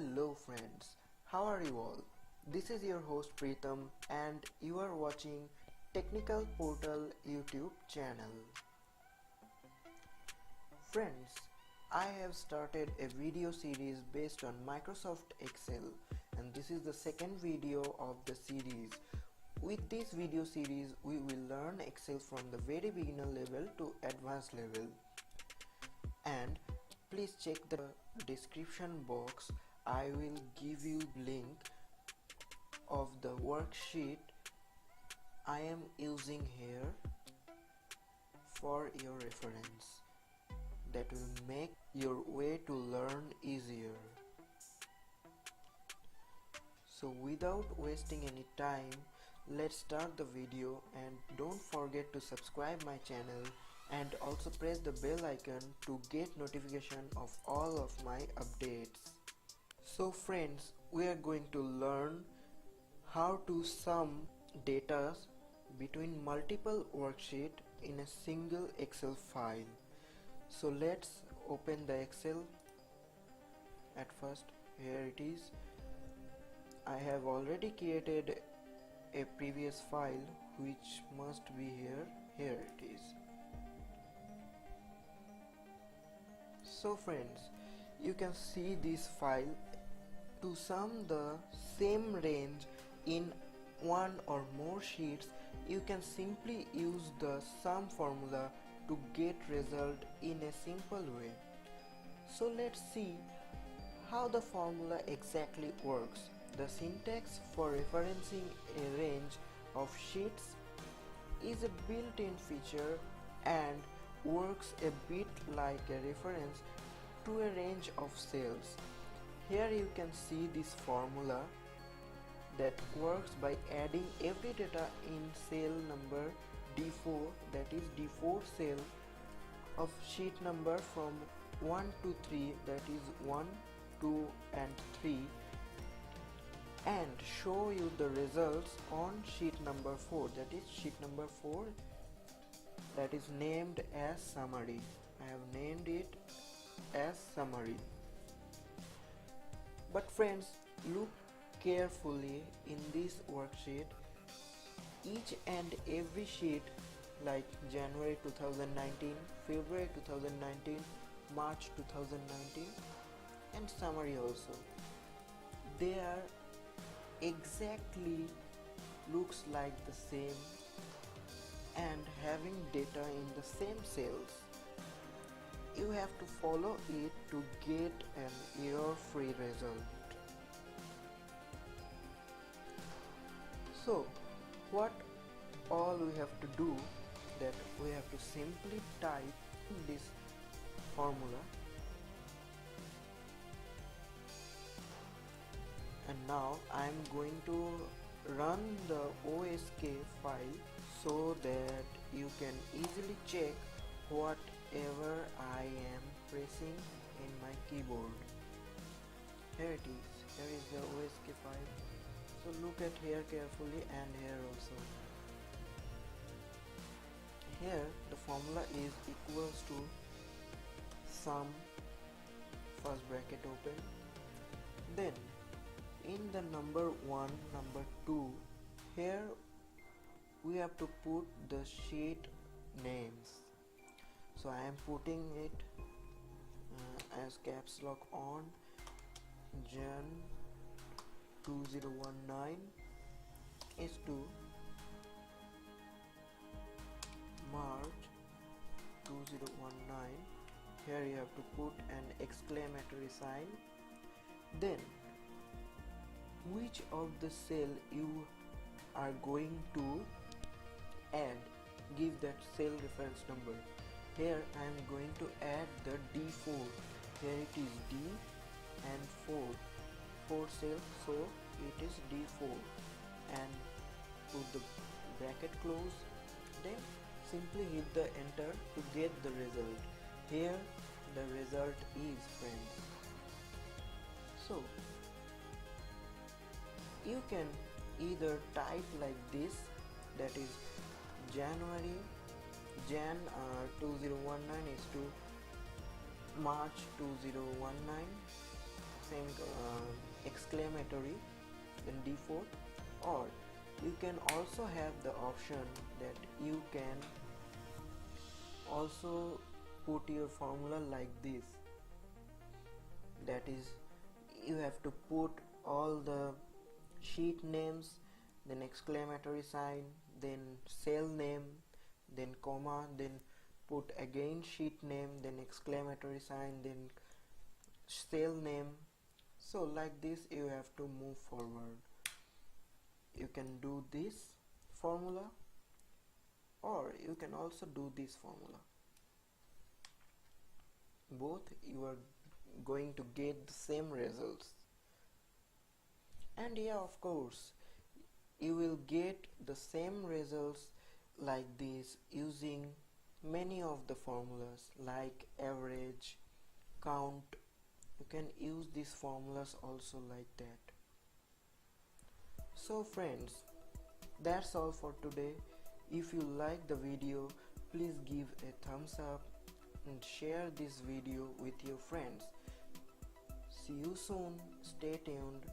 Hello friends, how are you all? This is your host Preetham and you are watching Technical Portal YouTube channel. Friends, I have started a video series based on Microsoft Excel and this is the second video of the series. With this video series, we will learn Excel from the very beginner level to advanced level. And please check the description box. I will give you link of the worksheet I am using here for your reference. That will make your way to learn easier. So without wasting any time, let's start the video, and don't forget to subscribe my channel and also press the bell icon to get notification of all of my updates. So friends, we are going to learn how to sum data between multiple worksheets in a single Excel file. So let's open the Excel. At first, here it is. I have already created a previous file which must be here. Here it is. So friends, you can see this file. To sum the same range in one or more sheets, you can simply use the sum formula to get result in a simple way. So let's see how the formula exactly works. The syntax for referencing a range of sheets is a built-in feature and works a bit like a reference to a range of cells. Here you can see this formula that works by adding every data in cell number D4, that is D4 cell of sheet number from 1 to 3, that is 1, 2 and 3, and show you the results on sheet number 4, that is sheet number 4, that is named as summary. I have named it as summary. But friends, look carefully in this worksheet. Each and every sheet like January 2019, February 2019, March 2019 and summary also, they are exactly looks like the same and having data in the same cells. You have to follow it to get an error-free result. So what all we have to do, that we have to simply type this formula, and now I am going to run the OSK file so that you can easily check whatever I am pressing in my keyboard. Here it is. Here is the OSK file. So look at here carefully and here also. Here the formula is equals to sum, first bracket open, then in the number 1, number 2, here we have to put the sheet names. So I am putting it as caps lock on Jan 2019 is to March 2019. Here you have to put an exclamatory sign. Then which of the cell you are going to add, give that cell reference number. Here I am going to add the D4. Here it is D and 4 cell, so it is D4, and put the bracket close, then simply hit the enter to get the result. Here the result is, friends. So you can either type like this, that is January Jan 2019 is to March 2019, using exclamatory, then default, or you can also have the option that you can also put your formula like this, that is, you have to put all the sheet names, then exclamatory sign, then cell name, then comma, then put again sheet name, then exclamatory sign, then cell name. So like this you have to move forward. You can do this formula, or you can also do this formula. Both you are going to get the same results. And yeah, of course, you will get the same results like this using many of the formulas like average, count. You can use these formulas also like that. So friends, that's all for today. If you like the video, please give a thumbs up and share this video with your friends. See you soon. Stay tuned.